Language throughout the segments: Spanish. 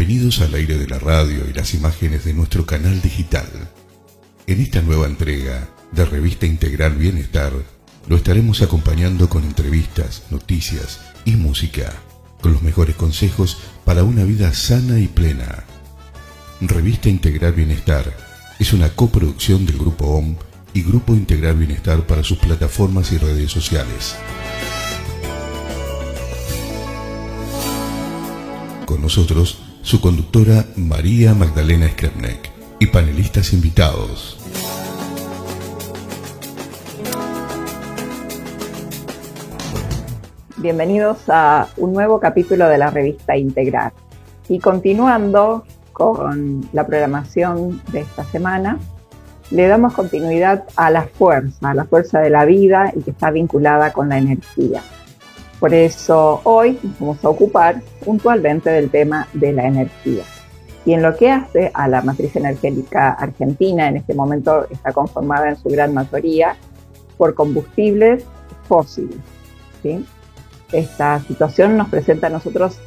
Bienvenidos al aire de la radio y las imágenes de nuestro canal digital. En esta nueva entrega de Revista Integral Bienestar, lo estaremos acompañando con entrevistas, noticias y música, con los mejores consejos para una vida sana y plena. Revista Integral Bienestar es una coproducción del Grupo OM y Grupo Integral Bienestar para sus plataformas y redes sociales. Con nosotros, su conductora María Magdalena Skripnik y panelistas invitados. Bienvenidos a un nuevo capítulo de la Revista Integral. Y continuando con la programación de esta semana, le damos continuidad a la fuerza de la vida y que está vinculada con la energía. Por eso hoy nos vamos a ocupar puntualmente del tema de la energía. Y en lo que hace a la matriz energética argentina, en este momento está conformada en su gran mayoría por combustibles fósiles, ¿sí? Esta situación nos presenta a nosotros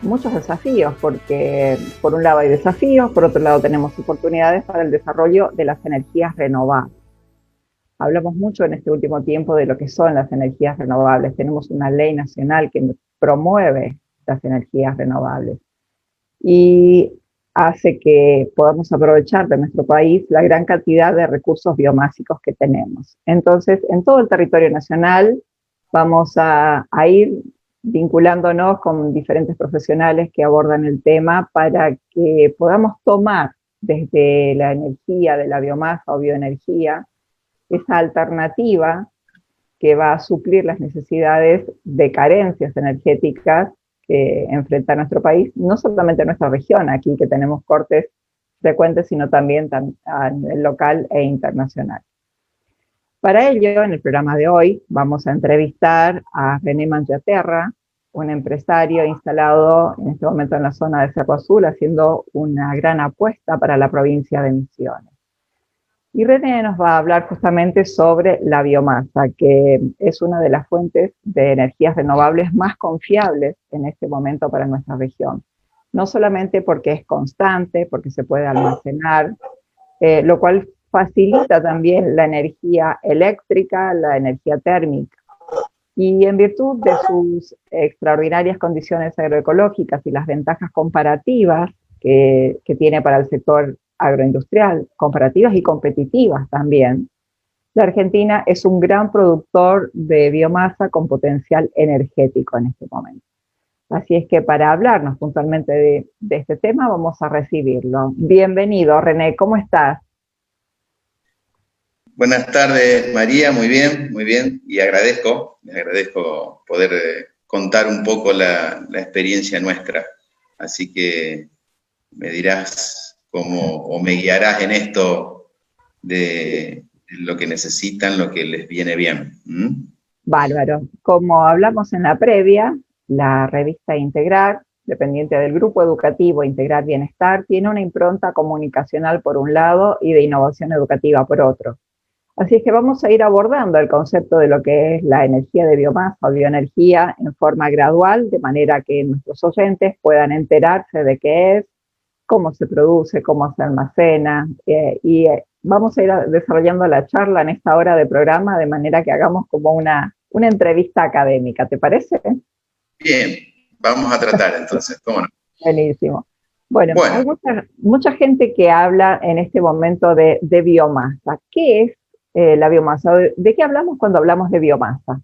muchos desafíos, porque por un lado hay desafíos, por otro lado tenemos oportunidades para el desarrollo de las energías renovables. Hablamos mucho en este último tiempo de lo que son las energías renovables. Tenemos una ley nacional que promueve las energías renovables y hace que podamos aprovechar de nuestro país la gran cantidad de recursos biomásicos que tenemos. Entonces, en todo el territorio nacional vamos a ir vinculándonos con diferentes profesionales que abordan el tema para que podamos tomar desde la energía de la biomasa o bioenergía esa alternativa que va a suplir las necesidades de carencias energéticas que enfrenta nuestro país, no solamente nuestra región, aquí que tenemos cortes frecuentes, sino también a nivel local e internacional. Para ello, en el programa de hoy, vamos a entrevistar a René Mangiaterra, un empresario instalado en este momento en la zona de Cerro Azul, haciendo una gran apuesta para la provincia de Misiones. Y René nos va a hablar justamente sobre la biomasa, que es una de las fuentes de energías renovables más confiables en este momento para nuestra región. No solamente porque es constante, porque se puede almacenar, lo cual facilita también la energía eléctrica, la energía térmica. Y en virtud de sus extraordinarias condiciones agroecológicas y las ventajas comparativas que tiene para el sector agroindustrial, comparativas y competitivas también, la Argentina es un gran productor de biomasa con potencial energético en este momento. Así es que para hablarnos puntualmente de este tema vamos a recibirlo. Bienvenido, René, ¿cómo estás? Buenas tardes, María, muy bien, y les agradezco poder contar un poco la experiencia nuestra. Así que me dirás o me guiarás en esto de lo que necesitan, lo que les viene bien. Bárbaro. Como hablamos en la previa, la revista Integral, dependiente del Grupo Educativo Integral Bienestar, tiene una impronta comunicacional por un lado y de innovación educativa por otro. Así es que vamos a ir abordando el concepto de lo que es la energía de biomasa o bioenergía en forma gradual, de manera que nuestros oyentes puedan enterarse de qué es, cómo se produce, cómo se almacena, y vamos a ir desarrollando la charla en esta hora de programa de manera que hagamos como una entrevista académica, ¿te parece? Bien, vamos a tratar entonces, ¿cómo no? Buenísimo. Bueno. Hay mucha gente que habla en este momento de biomasa. ¿Qué es la biomasa? ¿De qué hablamos cuando hablamos de biomasa?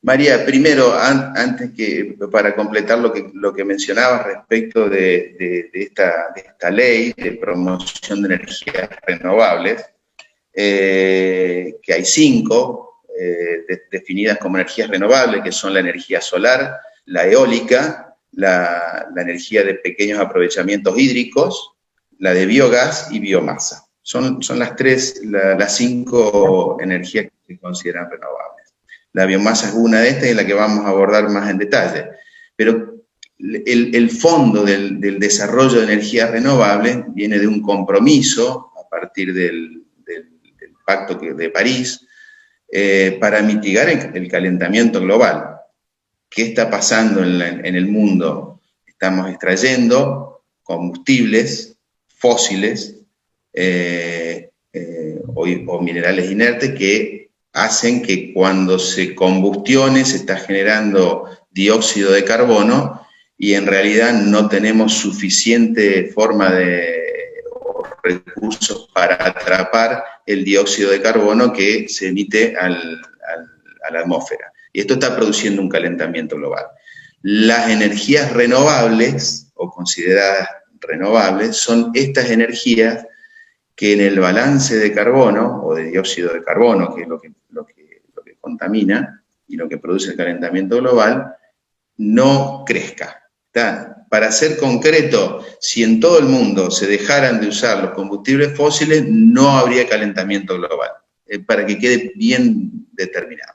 María, primero, antes que para completar lo que mencionabas respecto de esta ley de promoción de energías renovables, que hay 5 definidas como energías renovables, que son la energía solar, la eólica, la energía de pequeños aprovechamientos hídricos, la de biogás y biomasa. Son las 5 energías que se consideran renovables. La biomasa es una de estas y la que vamos a abordar más en detalle. Pero el fondo del desarrollo de energías renovables viene de un compromiso a partir del Pacto de París para mitigar el calentamiento global. ¿Qué está pasando en el mundo? estamos extrayendo combustibles fósiles o minerales inertes que hacen que cuando se combustione se está generando dióxido de carbono y en realidad no tenemos suficiente forma o recursos para atrapar el dióxido de carbono que se emite a la atmósfera. Y esto está produciendo un calentamiento global. Las energías renovables, o consideradas renovables, son estas energías que en el balance de carbono, o de dióxido de carbono, que es lo que contamina y lo que produce el calentamiento global, no crezca. ¿Está? Para ser concreto, si en todo el mundo se dejaran de usar los combustibles fósiles, no habría calentamiento global, para que quede bien determinado.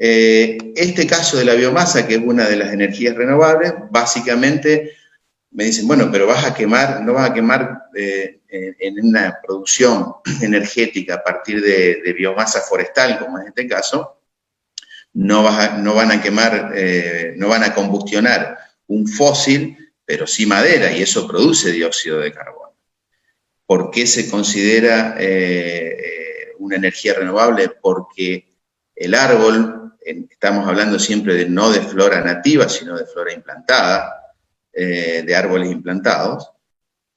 Este caso de la biomasa, que es una de las energías renovables, básicamente me dicen, bueno, pero no vas a quemar en una producción energética a partir de biomasa forestal, como en este caso, no van a combustionar un fósil, pero sí madera, y eso produce dióxido de carbono. ¿Por qué se considera una energía renovable? Porque el árbol, estamos hablando siempre no de flora nativa, sino de flora implantada, de árboles implantados,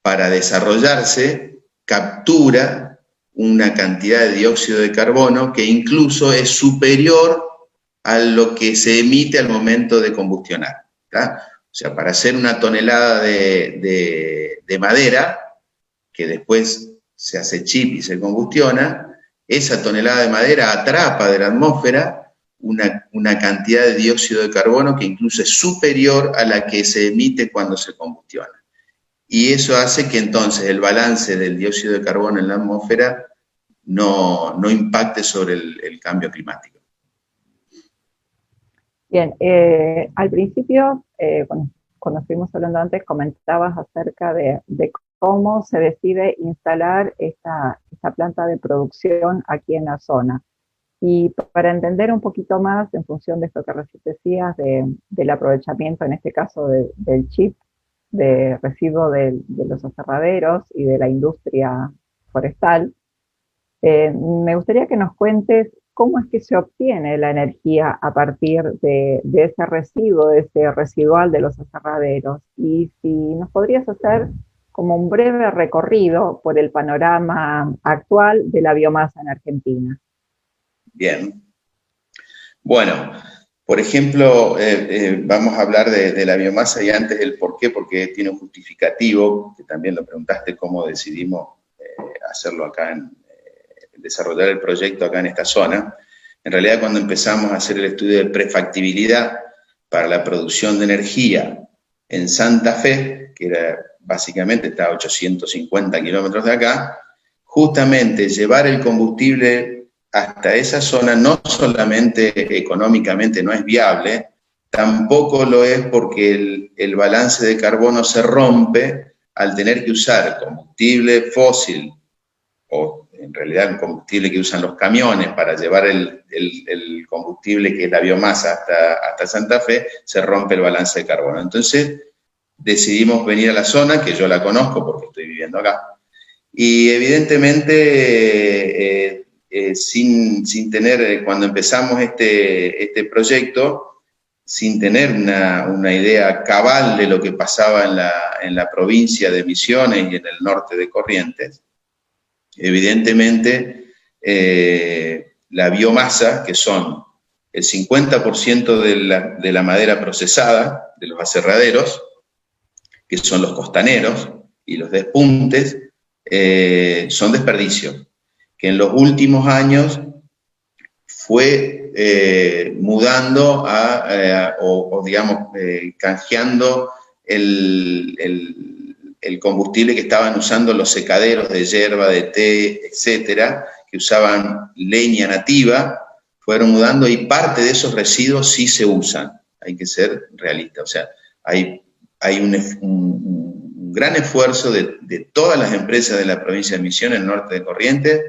para desarrollarse captura una cantidad de dióxido de carbono que incluso es superior a lo que se emite al momento de combustionar. ¿Tá? O sea, para hacer una tonelada de madera, que después se hace chip y se combustiona, esa tonelada de madera atrapa de la atmósfera una cantidad de dióxido de carbono que incluso es superior a la que se emite cuando se combustiona. Y eso hace que entonces el balance del dióxido de carbono en la atmósfera no impacte sobre el cambio climático. Bien, al principio, cuando estuvimos hablando antes, comentabas acerca de cómo se decide instalar esta planta de producción aquí en la zona. Y para entender un poquito más, en función de esto que recién decías, del aprovechamiento, en este caso del chip, de residuo de los aserraderos y de la industria forestal, me gustaría que nos cuentes cómo es que se obtiene la energía a partir de ese residuo, de ese residual de los aserraderos. Y si nos podrías hacer como un breve recorrido por el panorama actual de la biomasa en Argentina. Bien. Bueno, por ejemplo, vamos a hablar de la biomasa y antes el por qué, porque tiene un justificativo, que también lo preguntaste cómo decidimos hacerlo acá, desarrollar el proyecto acá en esta zona. En realidad, cuando empezamos a hacer el estudio de prefactibilidad para la producción de energía en Santa Fe, que básicamente está a 850 kilómetros de acá, justamente llevar el combustible hasta esa zona no solamente económicamente no es viable, tampoco lo es porque el balance de carbono se rompe al tener que usar combustible fósil, o en realidad el combustible que usan los camiones para llevar el combustible que es la biomasa hasta Santa Fe, se rompe el balance de carbono. Entonces decidimos venir a la zona, que yo la conozco porque estoy viviendo acá, y evidentemente sin tener, cuando empezamos este proyecto, sin tener una idea cabal de lo que pasaba en la provincia de Misiones y en el norte de Corrientes, evidentemente la biomasa, que son el 50% de la madera procesada, de los aserraderos, que son los costaneros y los despuntes, son desperdicios, que en los últimos años fue mudando canjeando el combustible que estaban usando los secaderos de yerba, de té, etcétera, que usaban leña nativa, fueron mudando y parte de esos residuos sí se usan. Hay que ser realista, o sea, hay un gran esfuerzo de todas las empresas de la provincia de Misiones, el norte de Corrientes,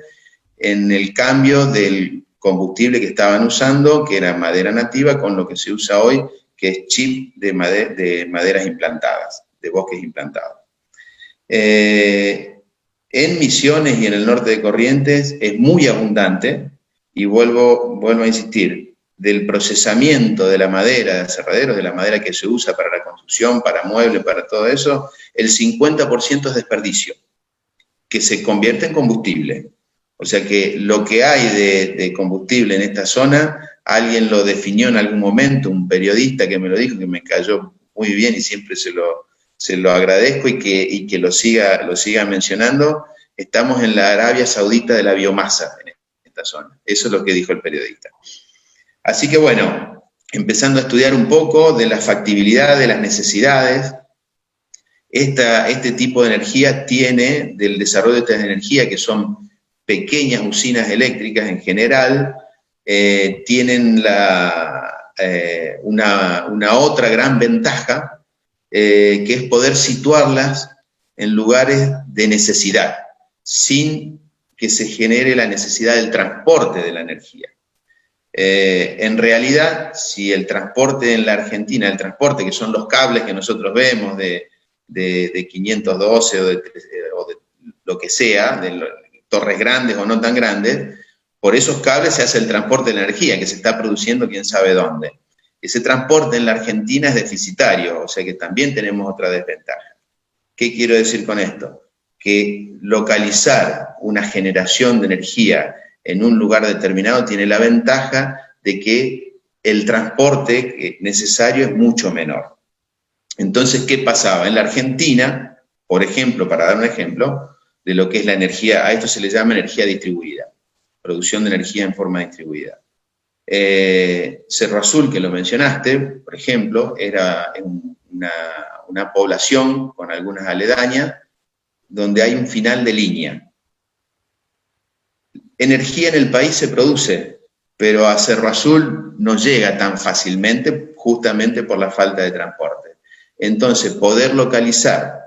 en el cambio del combustible que estaban usando, que era madera nativa, con lo que se usa hoy, que es chip de maderas implantadas, de bosques implantados. En Misiones y en el norte de Corrientes es muy abundante, y vuelvo a insistir, del procesamiento de la madera, de aserraderos, de la madera que se usa para la construcción, para muebles, para todo eso, el 50% es desperdicio, que se convierte en combustible. O sea que lo que hay de combustible en esta zona, alguien lo definió en algún momento, un periodista que me lo dijo, que me cayó muy bien y siempre se lo agradezco, y que lo siga mencionando. Estamos en la Arabia Saudita de la biomasa en esta zona. Eso es lo que dijo el periodista. Así que bueno, empezando a estudiar un poco de la factibilidad, de las necesidades, este tipo de energía tiene, del desarrollo de estas energías, que son pequeñas usinas eléctricas en general, tienen una otra gran ventaja, que es poder situarlas en lugares de necesidad, sin que se genere la necesidad del transporte de la energía. En realidad, si el transporte en la Argentina, el transporte que son los cables que nosotros vemos de 512 o de lo que sea, de torres grandes o no tan grandes, por esos cables se hace el transporte de la energía, que se está produciendo quién sabe dónde. Ese transporte en la Argentina es deficitario, o sea que también tenemos otra desventaja. ¿Qué quiero decir con esto? Que localizar una generación de energía en un lugar determinado tiene la ventaja de que el transporte necesario es mucho menor. Entonces, ¿qué pasaba? En la Argentina, por ejemplo, para dar un ejemplo de lo que es la energía, a esto se le llama energía distribuida, producción de energía en forma distribuida. Cerro Azul, que lo mencionaste, por ejemplo, era una población con algunas aledañas, donde hay un final de línea. Energía en el país se produce, pero a Cerro Azul no llega tan fácilmente, justamente por la falta de transporte. Entonces, poder localizar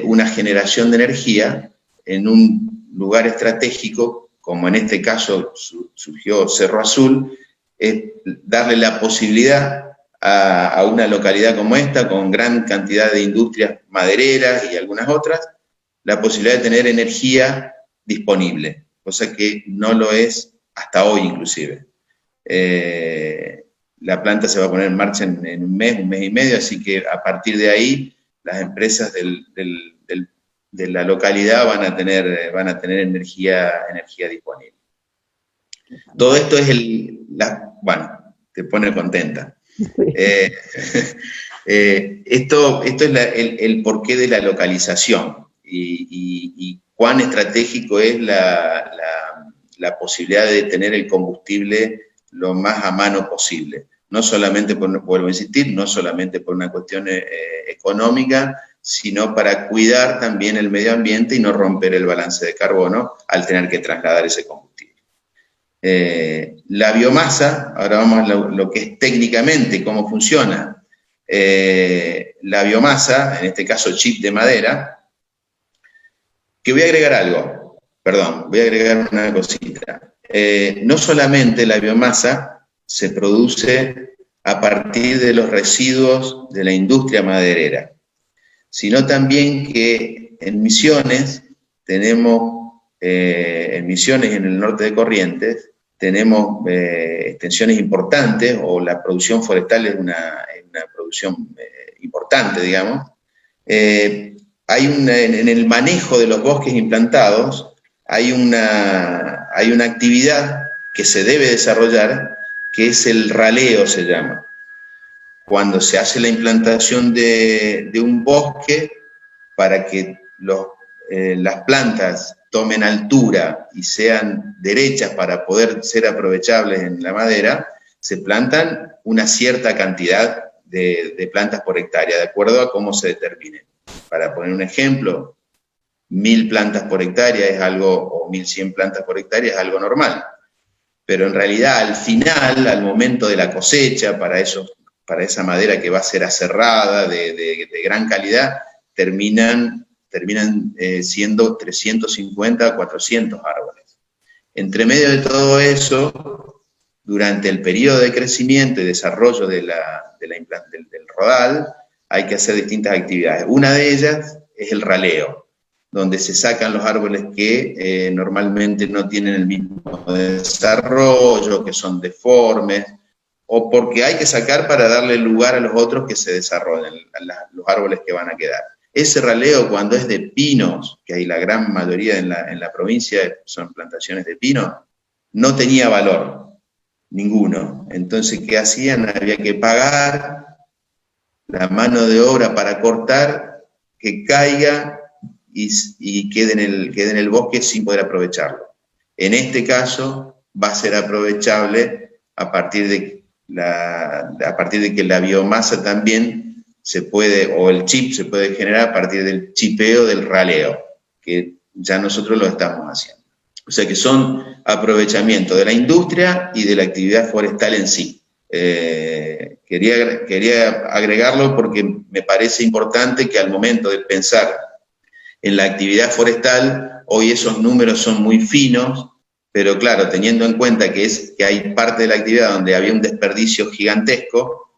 una generación de energía en un lugar estratégico, como en este caso surgió Cerro Azul, es darle la posibilidad a una localidad como esta, con gran cantidad de industrias madereras y algunas otras, la posibilidad de tener energía disponible, cosa que no lo es hasta hoy inclusive. La planta se va a poner en marcha en un mes y medio, así que a partir de ahí las empresas de la localidad van a tener energía disponible. Todo esto es bueno, te pone contenta. Sí. Esto es el porqué de la localización y cuán estratégico es la posibilidad de tener el combustible lo más a mano posible. No solamente, vuelvo a insistir, no solamente por una cuestión económica, sino para cuidar también el medio ambiente y no romper el balance de carbono al tener que trasladar ese combustible. La biomasa, ahora vamos a lo que es técnicamente, cómo funciona. La biomasa, en este caso chip de madera, que voy a agregar una cosita. No solamente la biomasa se produce a partir de los residuos de la industria maderera, sino también que en Misiones tenemos, en Misiones y en el norte de Corrientes, tenemos extensiones importantes, o la producción forestal es una producción importante, digamos. En el manejo de los bosques implantados hay una actividad que se debe desarrollar, que es el raleo, se llama. Cuando se hace la implantación de un bosque, para que las plantas tomen altura y sean derechas para poder ser aprovechables en la madera, se plantan una cierta cantidad de plantas por hectárea, de acuerdo a cómo se determine. Para poner un ejemplo, 1000 plantas por hectárea es algo, o 1100 plantas por hectárea es algo normal. Pero en realidad, al final, al momento de la cosecha, para esa madera que va a ser aserrada, de gran calidad, terminan siendo 350 a 400 árboles. Entre medio de todo eso, durante el periodo de crecimiento y desarrollo del rodal, hay que hacer distintas actividades. Una de ellas es el raleo, donde se sacan los árboles que normalmente no tienen el mismo desarrollo, que son deformes, o porque hay que sacar para darle lugar a los otros que se desarrollen, los árboles que van a quedar. Ese raleo, cuando es de pinos, que hay la gran mayoría en la provincia son plantaciones de pinos, no tenía valor, ninguno. Entonces, ¿qué hacían? Había que pagar la mano de obra para cortar, que caiga y quede en el bosque sin poder aprovecharlo. En este caso, va a ser aprovechable a partir de que la biomasa también se puede, o el chip se puede generar a partir del chipeo del raleo, que ya nosotros lo estamos haciendo. O sea que son aprovechamiento de la industria y de la actividad forestal en sí. Quería agregarlo porque me parece importante que al momento de pensar en la actividad forestal, hoy esos números son muy finos, pero claro, teniendo en cuenta que hay parte de la actividad donde había un desperdicio gigantesco,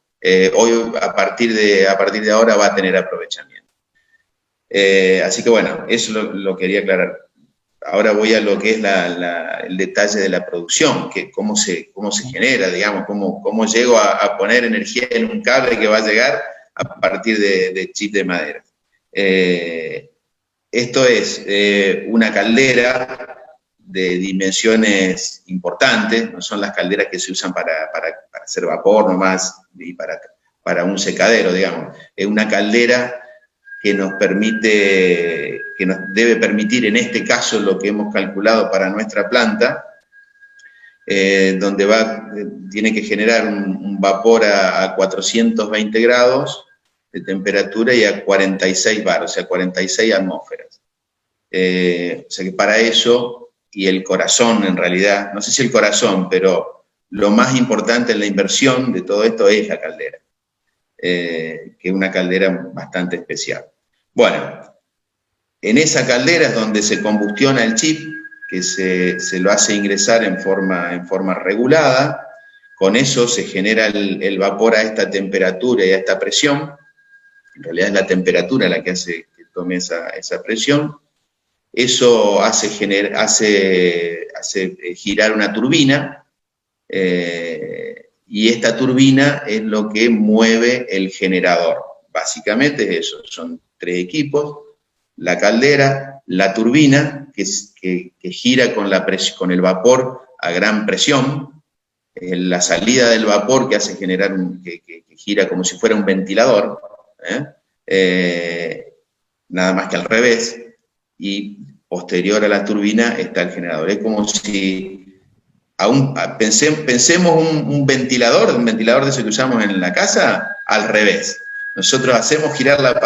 hoy a partir de ahora va a tener aprovechamiento. Así que bueno, eso lo quería aclarar. Ahora voy a lo que es el detalle de la producción, que cómo se genera, digamos, cómo llego a poner energía en un cable que va a llegar a partir de chip de madera. Esto es una caldera de dimensiones importantes, no son las calderas que se usan para hacer vapor nomás y para un secadero, digamos. Es una caldera que nos debe permitir, en este caso, lo que hemos calculado para nuestra planta, donde tiene que generar un vapor a 420 grados de temperatura y a 46 bar, o sea, 46 atmósferas. O sea que para eso, y el corazón en realidad, no sé si el corazón, pero lo más importante en la inversión de todo esto es la caldera, que es una caldera bastante especial. Bueno, en esa caldera es donde se combustiona el chip, que se lo hace ingresar en forma regulada. Con eso se genera el vapor a esta temperatura y a esta presión. En realidad es la temperatura la que hace que tome esa presión. Eso hace girar una turbina, y esta turbina es lo que mueve el generador. Básicamente es eso, son 3 equipos: la caldera, la turbina, que gira con el vapor a gran presión, la salida del vapor que hace generar, que gira como si fuera un ventilador, nada más que al revés, y posterior a la turbina está el generador. Es como si, pensemos un ventilador de ese que usamos en la casa, al revés. Nosotros hacemos girar la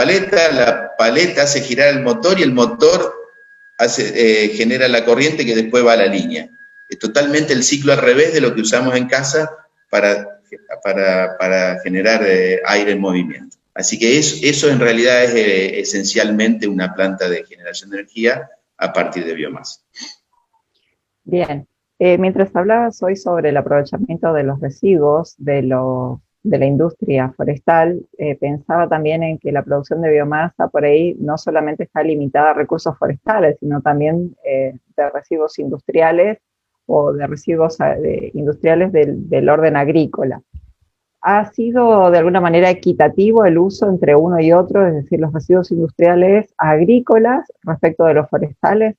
paleta hace girar el motor y el motor genera la corriente que después va a la línea. Es totalmente el ciclo al revés de lo que usamos en casa para generar aire en movimiento. Así que eso en realidad es esencialmente una planta de generación de energía a partir de biomasa. Bien, mientras hablabas hoy sobre el aprovechamiento de los residuos de la industria forestal, pensaba también en que la producción de biomasa por ahí no solamente está limitada a recursos forestales, sino también de residuos industriales o de residuos industriales del orden agrícola. ¿Ha sido de alguna manera equitativo el uso entre uno y otro, es decir, los residuos industriales agrícolas respecto de los forestales?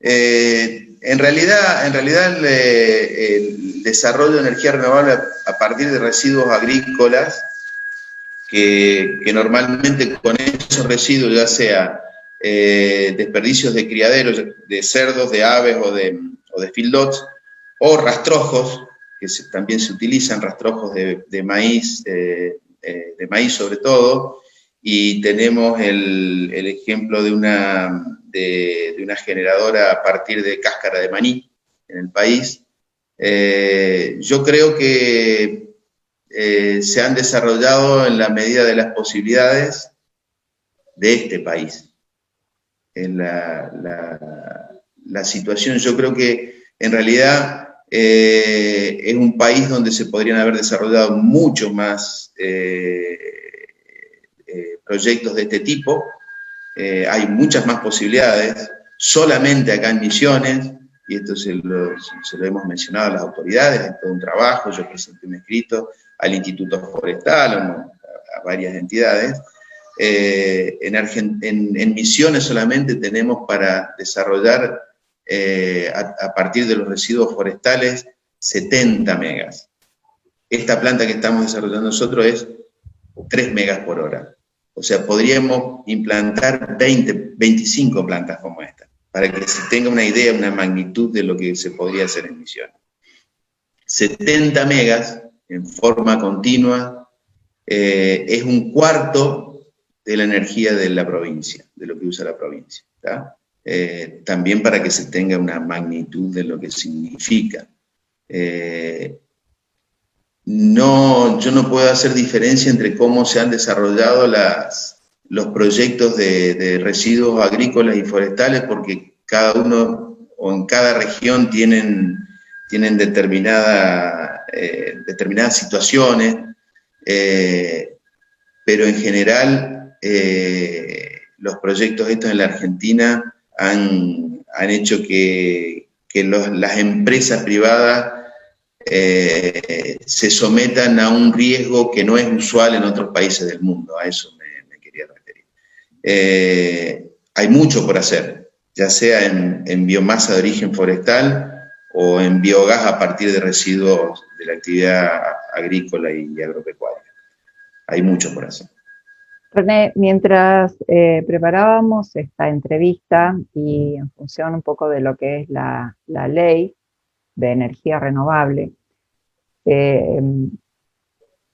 En realidad el desarrollo de energía renovable a partir de residuos agrícolas, que normalmente con esos residuos, ya sea desperdicios de criaderos, de cerdos, de aves o de feedlots, o rastrojos, que también se utilizan, rastrojos de maíz sobre todo, y tenemos el ejemplo de una generadora a partir de cáscara de maní en el país. Yo creo que se han desarrollado en la medida de las posibilidades de este país. En la situación, yo creo que en realidad Es un país donde se podrían haber desarrollado muchos más proyectos de este tipo. Hay muchas más posibilidades. Solamente acá en Misiones, y esto se lo hemos mencionado a las autoridades, es todo un trabajo. Yo presenté un escrito al Instituto Forestal, a varias entidades. En Misiones solamente tenemos para desarrollar a partir de los residuos forestales 70 megas. Esta planta que estamos desarrollando nosotros es 3 megas por hora. O sea, podríamos implantar 25 plantas como esta, para que se tenga una idea, una magnitud de lo que se podría hacer en Misiones. 70 megas en forma continua es un cuarto de la energía de la provincia, de lo que usa la provincia, ¿tá? También para que se tenga una magnitud de lo que significa. Yo no puedo hacer diferencia entre cómo se han desarrollado los proyectos de residuos agrícolas y forestales, porque cada uno o en cada región tienen determinadas situaciones, pero en general los proyectos estos en la Argentina han hecho que las empresas privadas se sometan a un riesgo que no es usual en otros países del mundo. A eso me quería referir. Hay mucho por hacer, ya sea en biomasa de origen forestal o en biogás a partir de residuos de la actividad agrícola y agropecuaria. Hay mucho por hacer. René, mientras preparábamos esta entrevista y en función un poco de lo que es la ley de energía renovable,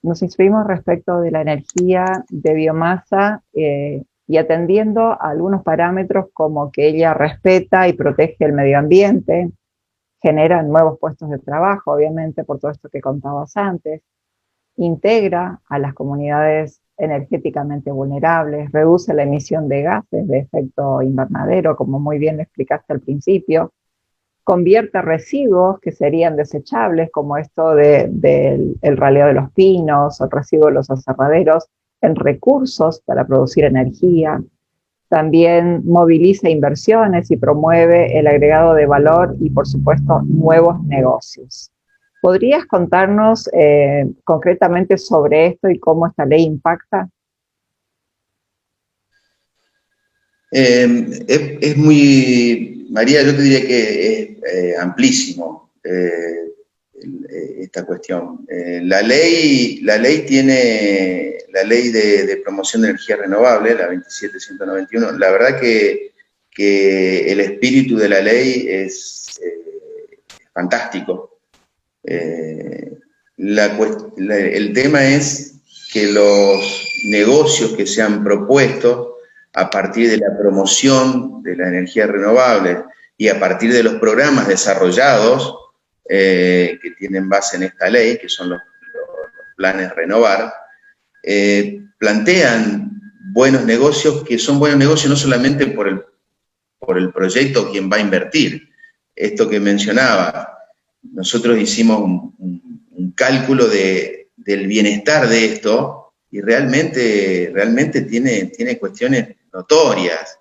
nos instruimos respecto de la energía de biomasa y atendiendo a algunos parámetros como que ella respeta y protege el medio ambiente, genera nuevos puestos de trabajo, obviamente por todo esto que contabas antes, integra a las comunidades energéticamente vulnerables, reduce la emisión de gases de efecto invernadero, como muy bien lo explicaste al principio, convierte residuos que serían desechables, como esto del raleo de los pinos o el residuo de los aserraderos, en recursos para producir energía. También moviliza inversiones y promueve el agregado de valor y, por supuesto, nuevos negocios. ¿Podrías contarnos concretamente sobre esto y cómo esta ley impacta? Es muy, María, yo te diría que es amplísimo esta cuestión. La ley tiene, la ley de promoción de energía renovable, la 27191, la verdad que el espíritu de la ley es fantástico. El tema es que los negocios que se han propuesto a partir de la promoción de la energía renovable y a partir de los programas desarrollados que tienen base en esta ley, que son los planes Renovar, plantean buenos negocios, que son buenos negocios no solamente por el proyecto quien va a invertir. Esto que mencionaba, nosotros hicimos un cálculo del bienestar de esto y realmente tiene cuestiones notorias.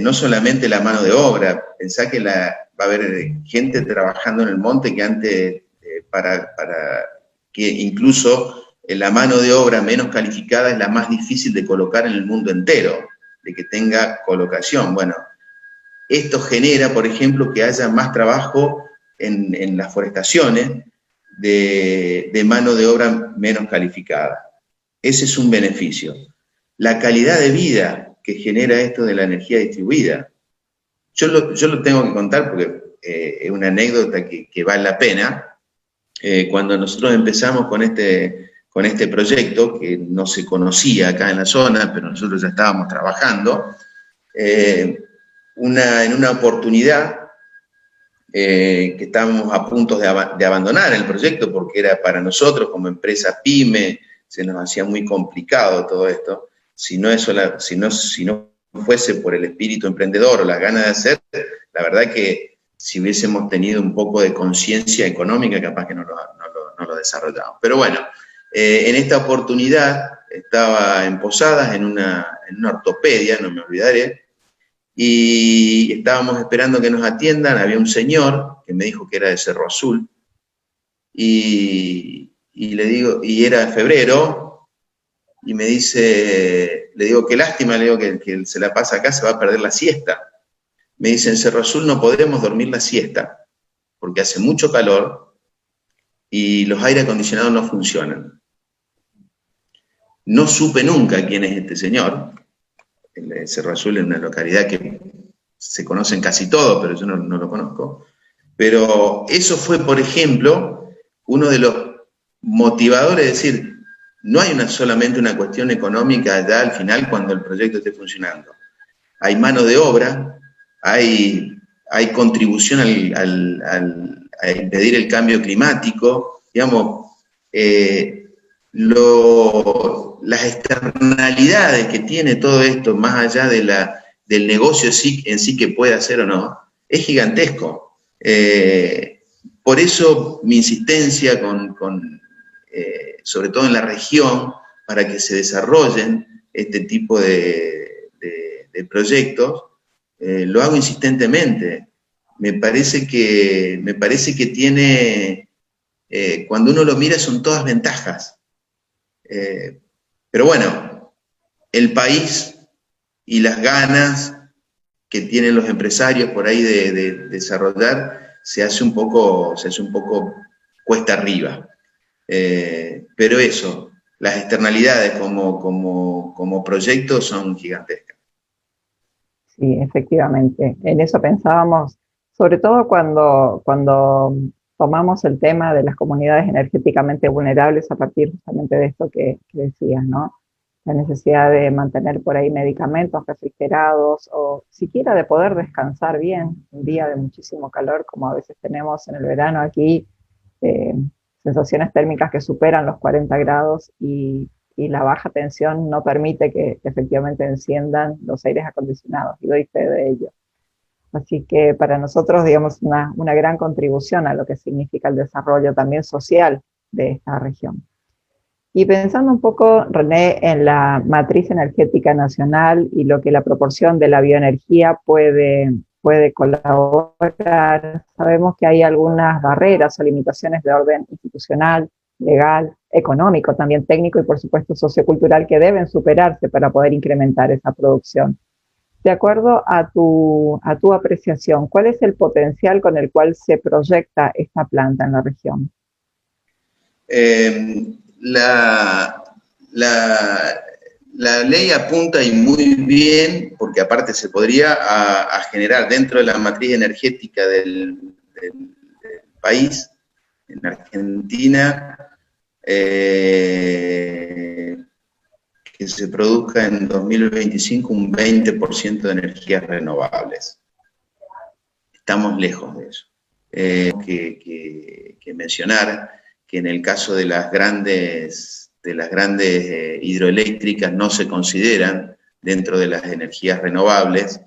No solamente la mano de obra, pensá que va a haber gente trabajando en el monte que antes, para que incluso la mano de obra menos calificada es la más difícil de colocar en el mundo entero, de que tenga colocación. Bueno, esto genera, por ejemplo, que haya más trabajo en las forestaciones de mano de obra menos calificada. Ese es un beneficio. La calidad de vida que genera esto de la energía distribuida. Yo lo tengo que contar porque es una anécdota que vale la pena. Cuando nosotros empezamos con este proyecto, que no se conocía acá en la zona, pero nosotros ya estábamos trabajando, en una oportunidad que estábamos a punto de abandonar el proyecto porque era para nosotros como empresa pyme, se nos hacía muy complicado todo esto. Si no fuese por el espíritu emprendedor o las ganas de hacer, la verdad que si hubiésemos tenido un poco de conciencia económica, capaz que no lo desarrollamos. Pero bueno, en esta oportunidad estaba en Posadas, en una ortopedia, no me olvidaré, y estábamos esperando que nos atiendan. Había un señor que me dijo que era de Cerro Azul, y le digo, y era febrero, y me dice, le digo, qué lástima, le digo que se la pasa acá, se va a perder la siesta. Me dice, en Cerro Azul no podremos dormir la siesta, porque hace mucho calor y los aire acondicionados no funcionan. No supe nunca quién es este señor. El Cerro Azul es una localidad que se conocen casi todos, pero yo no lo conozco. Pero eso fue, por ejemplo, uno de los motivadores de decir, no hay solamente una cuestión económica ya al final cuando el proyecto esté funcionando. Hay mano de obra, hay contribución a impedir el cambio climático, digamos, las externalidades que tiene todo esto, más allá del negocio en sí que puede hacer o no, es gigantesco. Por eso mi insistencia sobre todo en la región, para que se desarrollen este tipo de proyectos, lo hago insistentemente. Me parece que tiene, cuando uno lo mira, son todas ventajas. Pero bueno, el país y las ganas que tienen los empresarios por ahí de desarrollar, se hace un poco cuesta arriba. Pero eso, las externalidades como proyectos son gigantescas. Sí, efectivamente. En eso pensábamos, sobre todo cuando tomamos el tema de las comunidades energéticamente vulnerables a partir justamente de esto que decías, ¿no? La necesidad de mantener por ahí medicamentos refrigerados o siquiera de poder descansar bien un día de muchísimo calor, como a veces tenemos en el verano aquí, sensaciones térmicas que superan los 40 grados y la baja tensión no permite que efectivamente enciendan los aires acondicionados, y doy fe de ello. Así que para nosotros, digamos, una gran contribución a lo que significa el desarrollo también social de esta región. Y pensando un poco, René, en la matriz energética nacional y lo que la proporción de la bioenergía puede colaborar, sabemos que hay algunas barreras o limitaciones de orden institucional, legal, económico, también técnico y por supuesto sociocultural que deben superarse para poder incrementar esa producción. De acuerdo a tu apreciación, ¿cuál es el potencial con el cual se proyecta esta planta en la región? La ley apunta y muy bien, porque aparte se podría a generar dentro de la matriz energética del país, en Argentina, que se produzca en 2025 un 20% de energías renovables. Estamos lejos de eso. Que mencionar que en el caso de las grandes hidroeléctricas no se consideran dentro de las energías renovables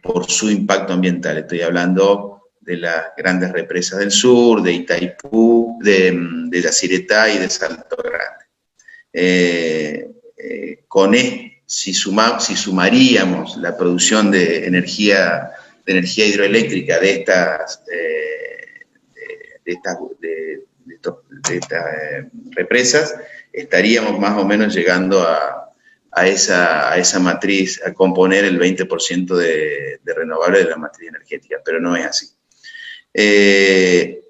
por su impacto ambiental. Estoy hablando de las grandes represas del sur, de Itaipú, de Yacyretá y de Salto Grande. Si sumaríamos la producción de energía hidroeléctrica de estas represas, estaríamos más o menos llegando a esa matriz, a componer el 20% de renovable de la matriz energética, pero no es así. En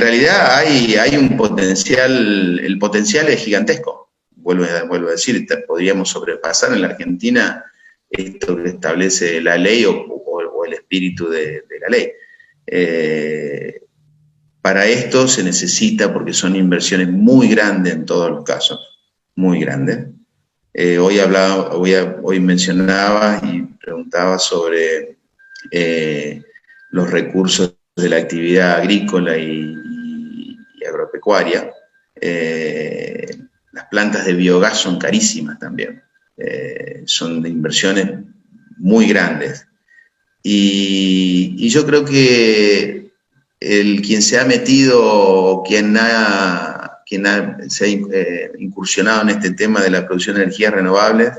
realidad hay un potencial, el potencial es gigantesco. Vuelvo a decir, podríamos sobrepasar en la Argentina esto que establece la ley o el espíritu de la ley. Para esto se necesita, porque son inversiones muy grandes en todos los casos, muy grandes. Hoy mencionaba y preguntaba sobre los recursos de la actividad agrícola y agropecuaria. Las plantas de biogás son carísimas también, son de inversiones muy grandes. Y yo creo que quien se ha metido, se ha incursionado en este tema de la producción de energías renovables,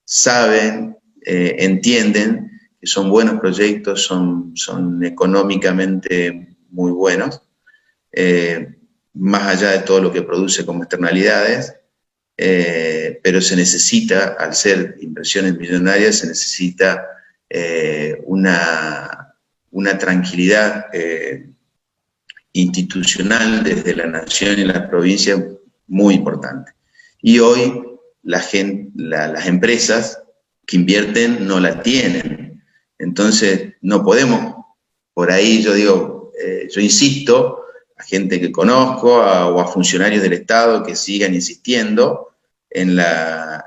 saben, entienden que son buenos proyectos, son económicamente muy buenos, más allá de todo lo que produce como externalidades, pero se necesita, al ser inversiones millonarias, se necesita una tranquilidad institucional desde la nación y la provincia muy importante. Y hoy las empresas que invierten no la tienen. Entonces no podemos, por ahí yo digo, yo insisto a gente que conozco o a funcionarios del Estado que sigan insistiendo en la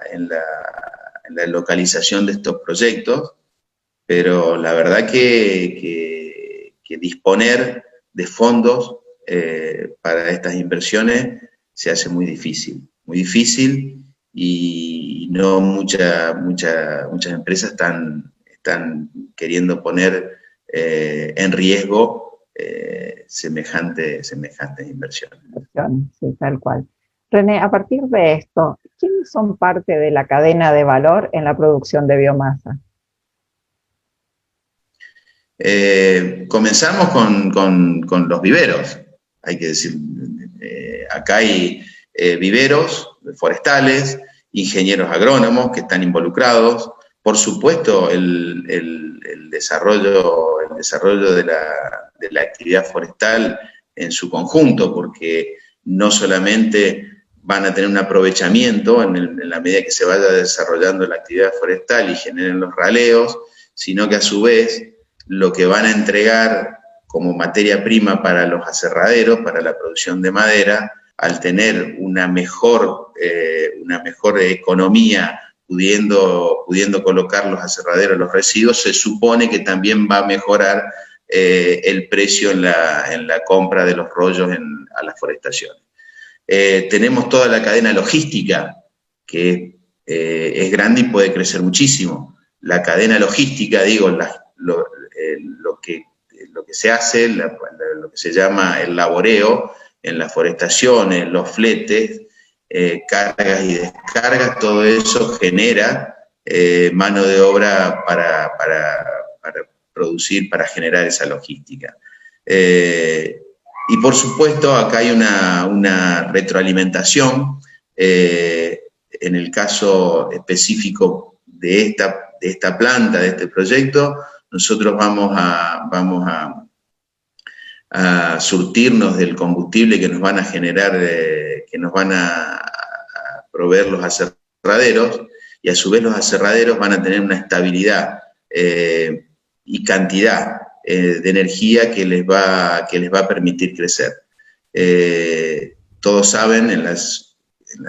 localización de estos proyectos, pero la verdad que disponer de fondos para estas inversiones se hace muy difícil y no muchas empresas están queriendo poner en riesgo semejantes inversiones. Sí, tal cual. René, a partir de esto, ¿quiénes son parte de la cadena de valor en la producción de biomasa? Comenzamos con los viveros, hay que decir, acá hay viveros forestales, ingenieros agrónomos que están involucrados, por supuesto el desarrollo de la actividad forestal en su conjunto, porque no solamente van a tener un aprovechamiento en la medida que se vaya desarrollando la actividad forestal y generen los raleos, sino que a su vez lo que van a entregar como materia prima para los aserraderos, para la producción de madera, al tener una mejor economía, pudiendo colocar los aserraderos, los residuos, se supone que también va a mejorar el precio en la compra de los rollos a las forestaciones. Tenemos toda la cadena logística, que es grande y puede crecer muchísimo. La cadena logística, digo, lo que se hace, lo que se llama el laboreo en las forestaciones, los fletes, cargas y descargas, todo eso genera mano de obra para producir, para generar esa logística. Y por supuesto acá hay una retroalimentación, en el caso específico de esta planta, de este proyecto, nosotros vamos a surtirnos del combustible que nos van a generar, que nos van a proveer los aserraderos, y a su vez los aserraderos van a tener una estabilidad y cantidad de energía que les va a permitir crecer. Todos saben, en la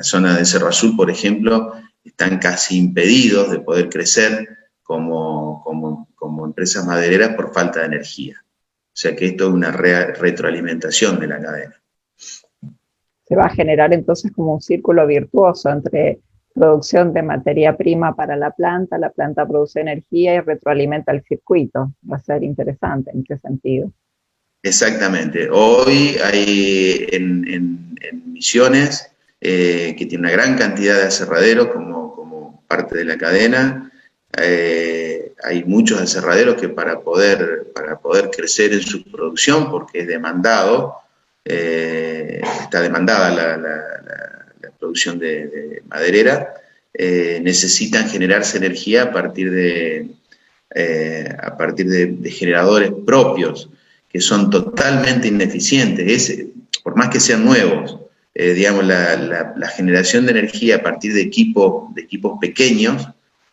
zona de Cerro Azul, por ejemplo, están casi impedidos de poder crecer como empresas madereras por falta de energía. O sea que esto es una retroalimentación de la cadena. Se va a generar entonces como un círculo virtuoso entre producción de materia prima para la planta produce energía y retroalimenta el circuito. Va a ser interesante en qué sentido. Exactamente. Hoy hay en Misiones, que tiene una gran cantidad de aserraderos como parte de la cadena, hay muchos aserraderos que para poder crecer en su producción, porque es demandado, está demandada la producción de maderera, necesitan generarse energía a partir de generadores propios, que son totalmente ineficientes. Por más que sean nuevos, digamos, la generación de energía a partir de equipos pequeños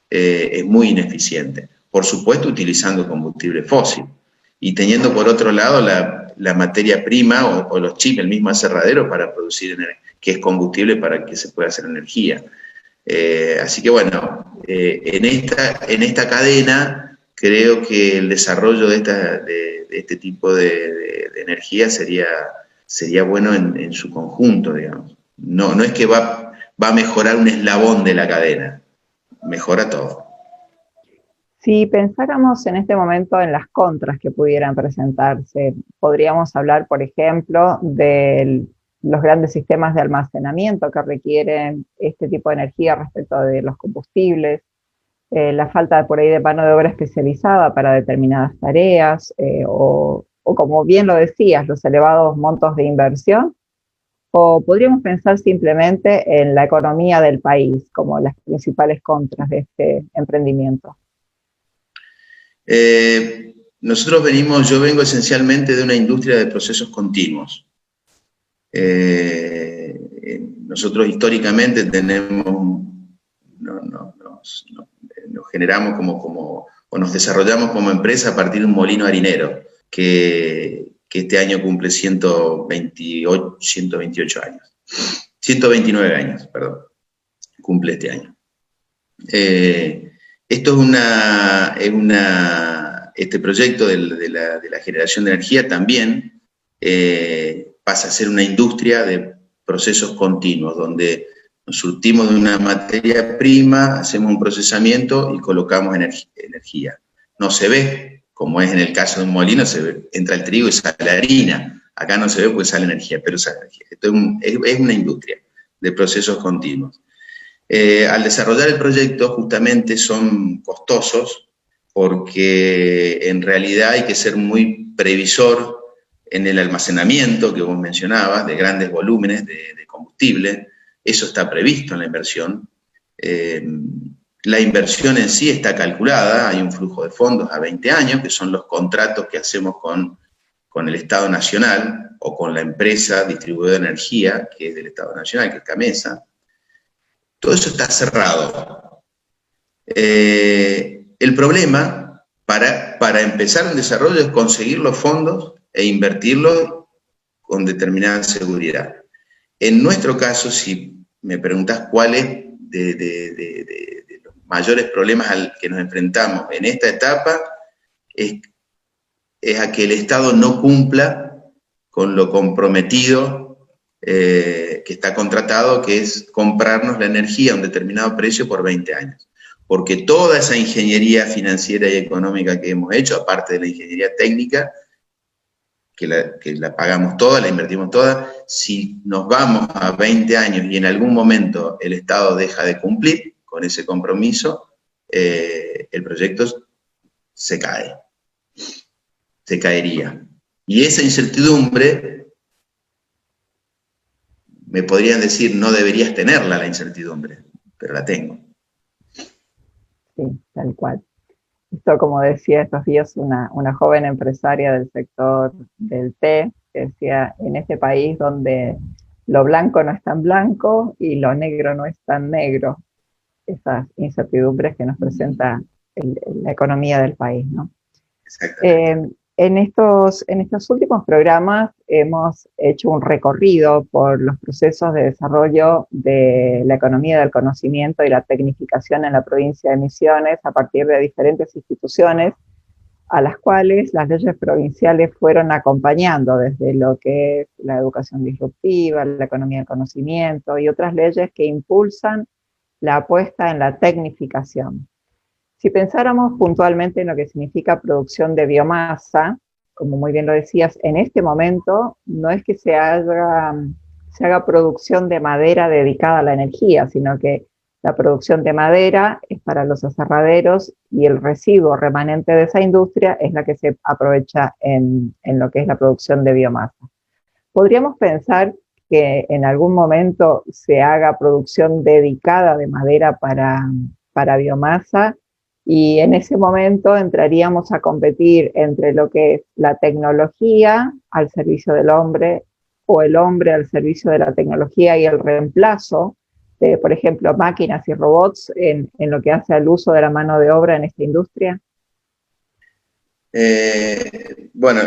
es muy ineficiente. Por supuesto, utilizando combustible fósil y teniendo por otro lado la materia prima o los chips, el mismo aserradero para producir que es combustible para que se pueda hacer energía. Así que bueno, en esta cadena creo que el desarrollo de este tipo de energía sería bueno en su conjunto, digamos. No es que va a mejorar un eslabón de la cadena, mejora todo. Si pensáramos en este momento en las contras que pudieran presentarse, podríamos hablar, por ejemplo, de los grandes sistemas de almacenamiento que requieren este tipo de energía respecto de los combustibles, la falta por ahí de mano de obra especializada para determinadas tareas, o como bien lo decías, los elevados montos de inversión, o podríamos pensar simplemente en la economía del país como las principales contras de este emprendimiento. Yo vengo esencialmente de una industria de procesos continuos. Nosotros históricamente nos generamos o nos desarrollamos como empresa a partir de un molino harinero, que este año cumple 128 años. 129 años, perdón, cumple este año. Este proyecto de la generación de energía también pasa a ser una industria de procesos continuos, donde nos surtimos de una materia prima, hacemos un procesamiento y colocamos energía. No se ve, como es en el caso de un molino, entra el trigo y sale la harina. Acá no se ve porque sale energía, pero sale energía. Esto es una industria de procesos continuos. Al desarrollar el proyecto, justamente son costosos, porque en realidad hay que ser muy previsor en el almacenamiento que vos mencionabas, de grandes volúmenes de combustible. Eso está previsto en la inversión. La inversión en sí está calculada, hay un flujo de fondos a 20 años, que son los contratos que hacemos con el Estado Nacional o con la empresa distribuidora de energía, que es del Estado Nacional, que es CAMESA. Todo eso está cerrado. El problema para empezar un desarrollo es conseguir los fondos e invertirlos con determinada seguridad. En nuestro caso, si me preguntás cuáles de los mayores problemas al que nos enfrentamos en esta etapa, es a que el Estado no cumpla con lo comprometido que está contratado, que es comprarnos la energía a un determinado precio por 20 años. Porque toda esa ingeniería financiera y económica que hemos hecho, aparte de la ingeniería técnica, que la pagamos toda, la invertimos toda, si nos vamos a 20 años y en algún momento el Estado deja de cumplir con ese compromiso, el proyecto se cae, se caería. Y esa incertidumbre, me podrían decir, no deberías tenerla la incertidumbre, pero la tengo. Sí, tal cual. Esto, como decía estos días una joven empresaria del sector del té, que decía, en este país donde lo blanco no es tan blanco y lo negro no es tan negro, esas incertidumbres que nos presenta la economía del país, ¿no? En estos últimos programas hemos hecho un recorrido por los procesos de desarrollo de la economía del conocimiento y la tecnificación en la provincia de Misiones a partir de diferentes instituciones a las cuales las leyes provinciales fueron acompañando, desde lo que es la educación disruptiva, la economía del conocimiento y otras leyes que impulsan la apuesta en la tecnificación. Si pensáramos puntualmente en lo que significa producción de biomasa, como muy bien lo decías, en este momento no es que se haga producción de madera dedicada a la energía, sino que la producción de madera es para los aserraderos y el residuo remanente de esa industria es la que se aprovecha en lo que es la producción de biomasa. ¿Podríamos pensar que en algún momento se haga producción dedicada de madera para biomasa? Y en ese momento entraríamos a competir entre lo que es la tecnología al servicio del hombre o el hombre al servicio de la tecnología y el reemplazo de, por ejemplo, máquinas y robots en lo que hace al uso de la mano de obra en esta industria. Bueno,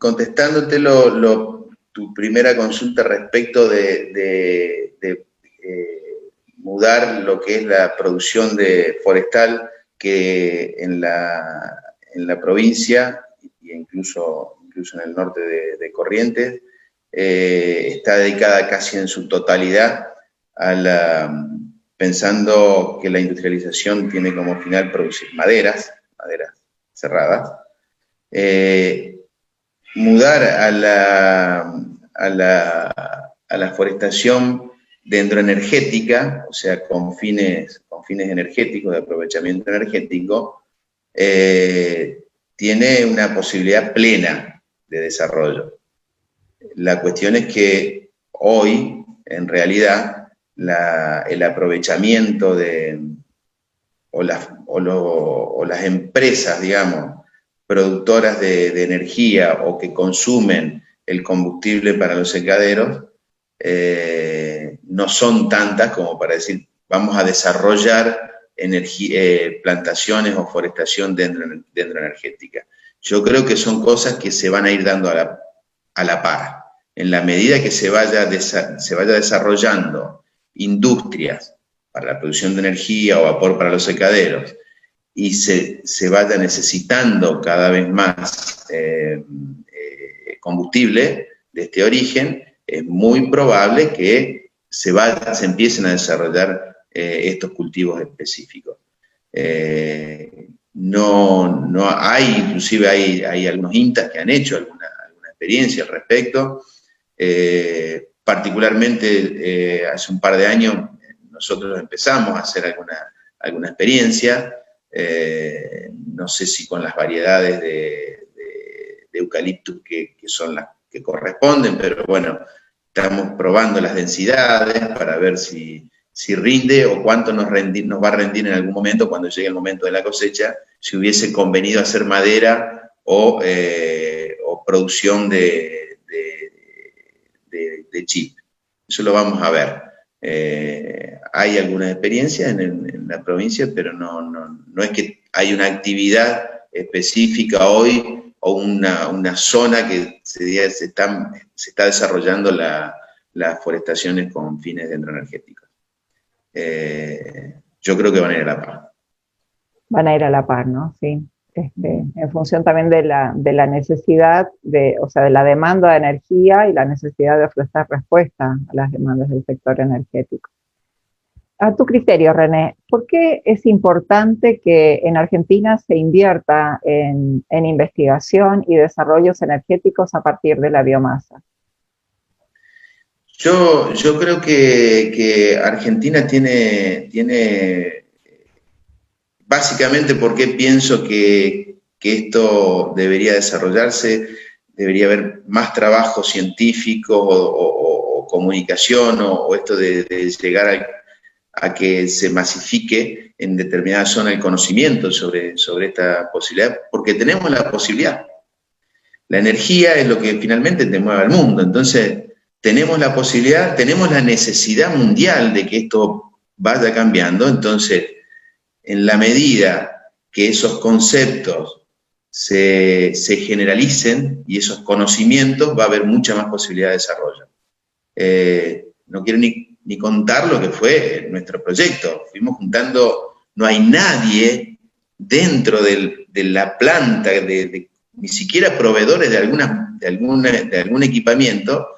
contestándote tu primera consulta respecto de mudar lo que es la producción forestal, que en la provincia, e incluso en el norte de Corrientes, está dedicada casi en su totalidad a pensando que la industrialización tiene como final producir maderas cerradas, mudar a la forestación dendroenergética, o sea, con fines energéticos, de aprovechamiento energético, tiene una posibilidad plena de desarrollo. La cuestión es que hoy, en realidad, el aprovechamiento o las empresas, digamos, productoras de energía o que consumen el combustible para los secaderos, no son tantas como para decir, vamos a desarrollar plantaciones o forestación dendroenergética. Yo creo que son cosas que se van a ir dando a la par. En la medida que se vaya desarrollando industrias para la producción de energía o vapor para los secaderos y se vaya necesitando cada vez más combustible de este origen, es muy probable que se empiecen a desarrollar estos cultivos específicos. Inclusive hay algunos INTAs que han hecho alguna experiencia al respecto. Particularmente hace un par de años nosotros empezamos a hacer alguna experiencia, no sé si con las variedades de eucaliptus que son las que corresponden, pero bueno, estamos probando las densidades para ver si rinde o cuánto nos va a rendir en algún momento cuando llegue el momento de la cosecha, si hubiese convenido hacer madera o producción de chip. Eso lo vamos a ver. Hay alguna experiencia en la provincia, pero no es que hay una actividad específica hoy o una zona que se está desarrollando las forestaciones con fines dendroenergéticos. Yo creo que van a ir a la par. Van a ir a la par, ¿no? Sí. En función también de la necesidad, o sea, de la demanda de energía y la necesidad de ofrecer respuesta a las demandas del sector energético. A tu criterio, René, ¿por qué es importante que en Argentina se invierta en investigación y desarrollos energéticos a partir de la biomasa? Yo creo que Argentina tiene básicamente, ¿por qué pienso que esto debería desarrollarse? Debería haber más trabajo científico o comunicación o esto de llegar a que se masifique en determinada zona el conocimiento sobre esta posibilidad, porque tenemos la posibilidad. La energía es lo que finalmente te mueve al mundo, entonces tenemos la posibilidad, tenemos la necesidad mundial de que esto vaya cambiando, entonces en la medida que esos conceptos se generalicen y esos conocimientos, va a haber mucha más posibilidad de desarrollo. No quiero ni contar lo que fue nuestro proyecto. Fuimos juntando, no hay nadie dentro de la planta, ni siquiera proveedores de algún equipamiento,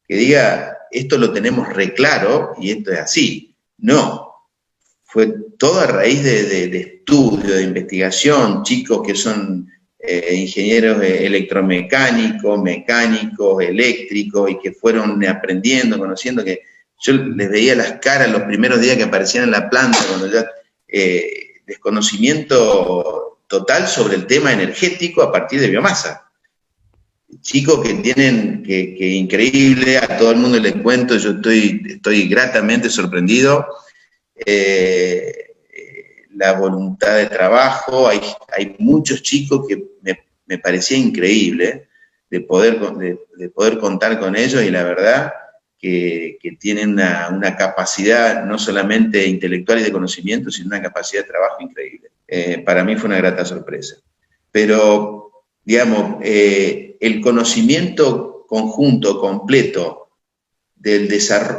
que diga, esto lo tenemos re claro y esto es así. No. Fue todo a raíz de estudio, de investigación, chicos que son ingenieros electromecánicos, mecánicos, eléctricos, y que fueron aprendiendo, conociendo, que yo les veía las caras los primeros días que aparecían en la planta, cuando ya desconocimiento total sobre el tema energético a partir de biomasa. Chicos que tienen, que increíble, a todo el mundo les cuento, yo estoy gratamente sorprendido. La voluntad de trabajo, hay muchos chicos que me parecía increíble de poder contar con ellos, y la verdad que tienen una capacidad no solamente intelectual y de conocimiento, sino una capacidad de trabajo increíble. Para mí fue una grata sorpresa. Pero, digamos, el conocimiento conjunto, completo,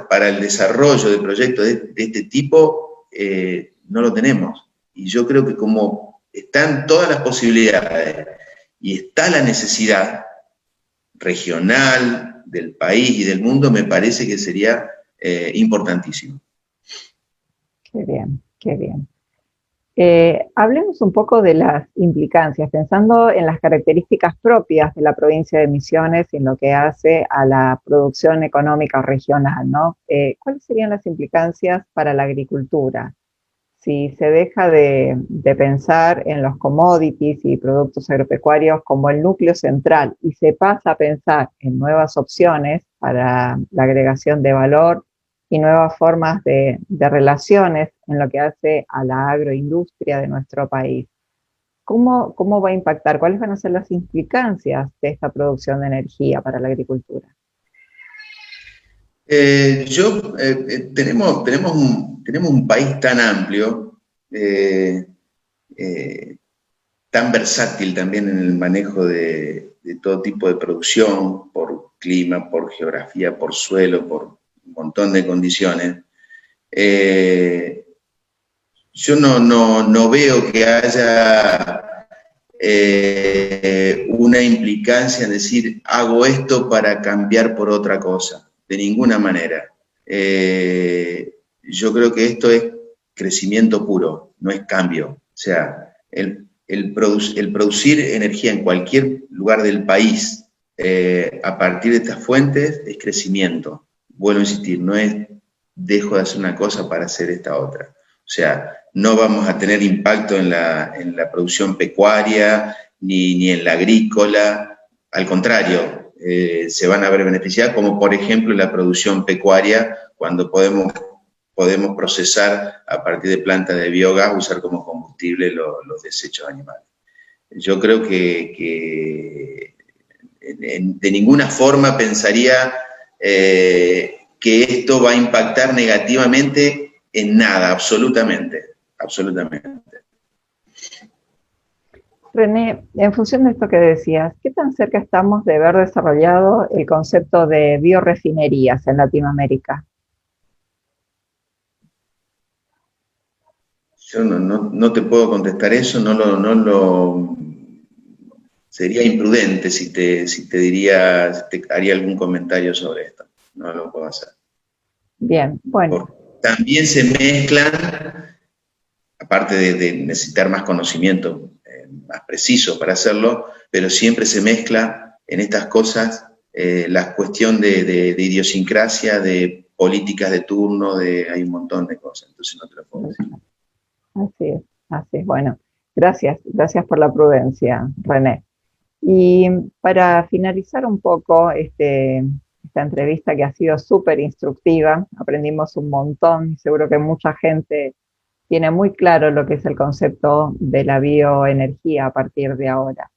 para el desarrollo de proyectos de este tipo, no lo tenemos. Y yo creo que como están todas las posibilidades y está la necesidad regional del país y del mundo, me parece que sería importantísimo. Qué bien, qué bien. Hablemos un poco de las implicancias, pensando en las características propias de la provincia de Misiones y en lo que hace a la producción económica regional, ¿no? ¿Cuáles serían las implicancias para la agricultura? Si se deja de pensar en los commodities y productos agropecuarios como el núcleo central y se pasa a pensar en nuevas opciones para la agregación de valor y nuevas formas de relaciones en lo que hace a la agroindustria de nuestro país. ¿Cómo va a impactar? ¿Cuáles van a ser las implicancias de esta producción de energía para la agricultura? Tenemos un país tan amplio, tan versátil también en el manejo de todo tipo de producción, por clima, por geografía, por suelo, por un montón de condiciones. Yo no veo que haya una implicancia en decir, hago esto para cambiar por otra cosa, de ninguna manera. Yo creo que esto es crecimiento puro, no es cambio. O sea, el producir energía en cualquier lugar del país a partir de estas fuentes es crecimiento. Vuelvo a insistir, no es dejo de hacer una cosa para hacer esta otra. O sea, no vamos a tener impacto en la producción pecuaria ni en la agrícola, al contrario, se van a ver beneficiadas, como por ejemplo en la producción pecuaria, cuando podemos procesar a partir de plantas de biogás, usar como combustible los desechos animales. Yo creo que de ninguna forma pensaría que esto va a impactar negativamente en nada, absolutamente. René, en función de esto que decías, ¿qué tan cerca estamos de ver desarrollado el concepto de biorefinerías en Latinoamérica? Yo no te puedo contestar eso, sería imprudente si te diría, si te haría algún comentario sobre esto. No lo puedo hacer. Bien, bueno. Porque también se mezclan, aparte de necesitar más conocimiento más preciso para hacerlo, pero siempre se mezcla en estas cosas la cuestión de idiosincrasia, de políticas de turno, hay un montón de cosas, entonces no te lo puedo decir. Así es. Bueno, gracias por la prudencia, René. Y para finalizar un poco esta entrevista que ha sido súper instructiva, aprendimos un montón y seguro que mucha gente tiene muy claro lo que es el concepto de la bioenergía a partir de ahora.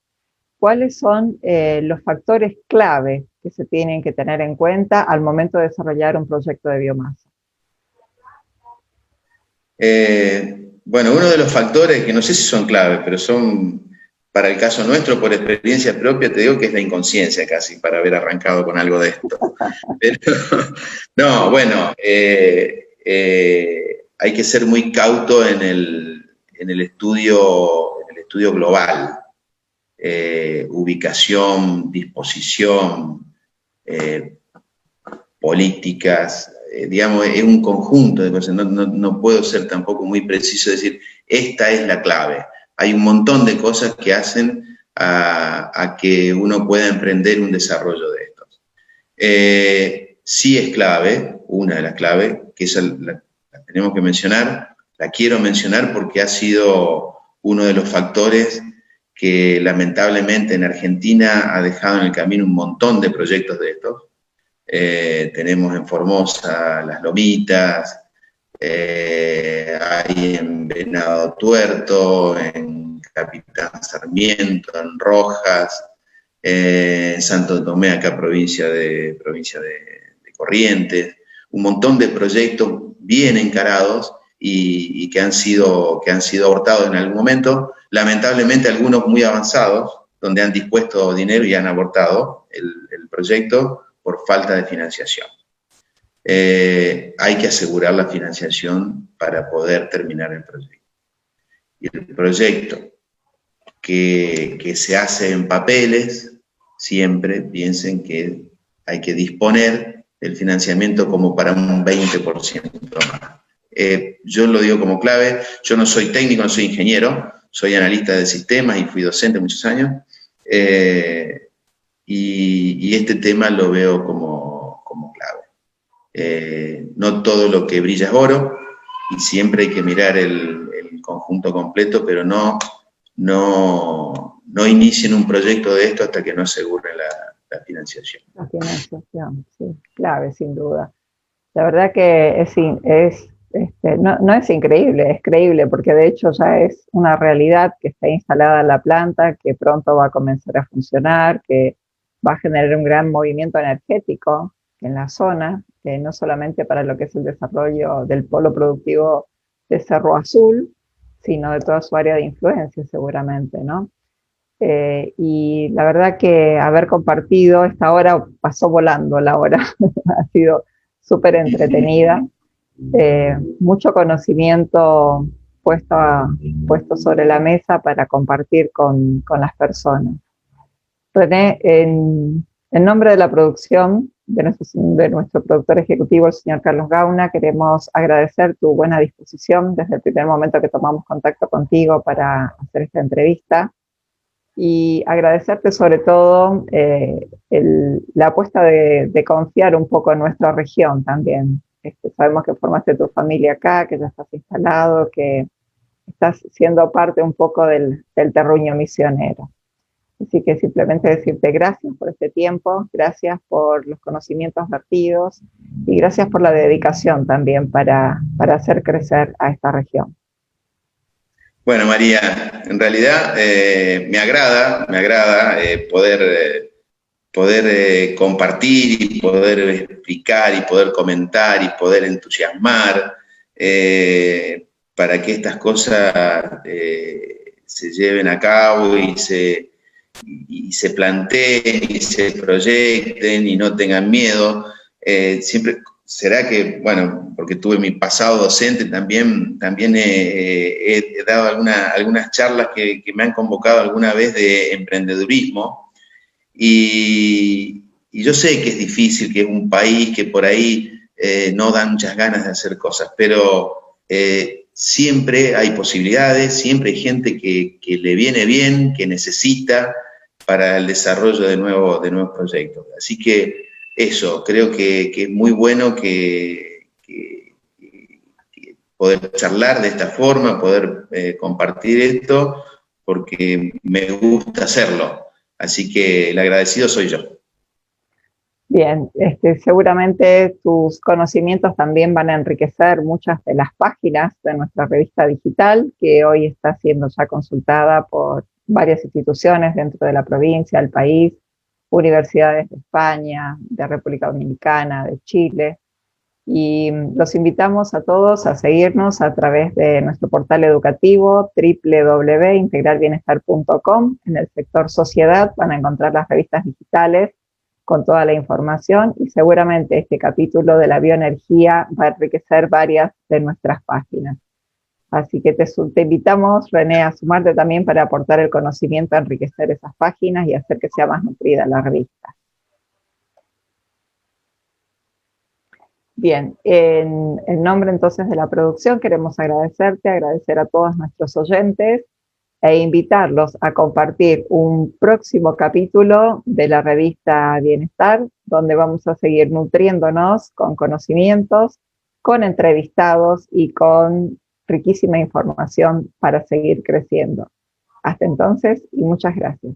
¿Cuáles son los factores clave que se tienen que tener en cuenta al momento de desarrollar un proyecto de biomasa? Bueno, uno de los factores que no sé si son claves, pero son, para el caso nuestro, por experiencia propia, te digo que es la inconsciencia casi, para haber arrancado con algo de esto. Pero, no, bueno, hay que ser muy cauto en el estudio global. Ubicación, disposición, políticas, digamos, es un conjunto de cosas. No puedo ser tampoco muy preciso decir, esta es la clave. Hay un montón de cosas que hacen a que uno pueda emprender un desarrollo de estos. Sí es clave, una de las claves, que esa la tenemos que mencionar, la quiero mencionar porque ha sido uno de los factores que lamentablemente en Argentina ha dejado en el camino un montón de proyectos de estos. Tenemos en Formosa las Lomitas, hay en Venado Tuerto, en Capitán Sarmiento, en Rojas, en Santo Tomé, acá provincia de Corrientes, un montón de proyectos bien encarados y que han sido abortados en algún momento, lamentablemente algunos muy avanzados, donde han dispuesto dinero y han abortado el proyecto por falta de financiación. Hay que asegurar la financiación para poder terminar el proyecto. Y el proyecto que se hace en papeles, siempre piensen que hay que disponer del financiamiento como para un 20% más. Yo lo digo como clave, yo no soy técnico, no soy ingeniero, soy analista de sistemas y fui docente muchos años, y este tema lo veo como clave. No todo lo que brilla es oro, y siempre hay que mirar el conjunto completo, pero no inicien un proyecto de esto hasta que no aseguren la financiación. La financiación, sí, clave, sin duda. La verdad que no es increíble, es creíble, porque de hecho ya es una realidad que está instalada la planta, que pronto va a comenzar a funcionar, que va a generar un gran movimiento energético en la zona, no solamente para lo que es el desarrollo del polo productivo de Cerro Azul, sino de toda su área de influencia seguramente, ¿no? Y la verdad que haber compartido esta hora, pasó volando la hora, ha sido súper entretenida, mucho conocimiento puesto sobre la mesa para compartir con las personas. René, en nombre de la producción, de nuestro productor ejecutivo, el señor Carlos Gauna, queremos agradecer tu buena disposición desde el primer momento que tomamos contacto contigo para hacer esta entrevista, y agradecerte sobre todo la apuesta de confiar un poco en nuestra región también. Sabemos que formaste tu familia acá, que ya estás instalado, que estás siendo parte un poco del terruño misionero. Así que simplemente decirte gracias por este tiempo, gracias por los conocimientos vertidos y gracias por la dedicación también para hacer crecer a esta región. Bueno, María, en realidad me agrada poder compartir y poder explicar y poder comentar y poder entusiasmar para que estas cosas se lleven a cabo y se planteen y se proyecten y no tengan miedo. Siempre será que, bueno, porque tuve mi pasado docente, también he dado algunas charlas que me han convocado alguna vez de emprendedurismo, y yo sé que es difícil, que es un país que por ahí no da muchas ganas de hacer cosas, pero siempre hay posibilidades, siempre hay gente que le viene bien, que necesita para el desarrollo de nuevos proyectos. Así que eso, creo que es muy bueno que poder charlar de esta forma, poder compartir esto, porque me gusta hacerlo. Así que el agradecido soy yo. Bien, seguramente tus conocimientos también van a enriquecer muchas de las páginas de nuestra revista digital, que hoy está siendo ya consultada por varias instituciones dentro de la provincia, del país, universidades de España, de República Dominicana, de Chile, y los invitamos a todos a seguirnos a través de nuestro portal educativo www.integralbienestar.com. En el sector sociedad van a encontrar las revistas digitales con toda la información, y seguramente este capítulo de la bioenergía va a enriquecer varias de nuestras páginas. Así que te invitamos, René, a sumarte también para aportar el conocimiento, a enriquecer esas páginas y hacer que sea más nutrida la revista. Bien, en nombre entonces de la producción queremos agradecer a todos nuestros oyentes e invitarlos a compartir un próximo capítulo de la revista Bienestar, donde vamos a seguir nutriéndonos con conocimientos, con entrevistados y con riquísima información para seguir creciendo. Hasta entonces, y muchas gracias.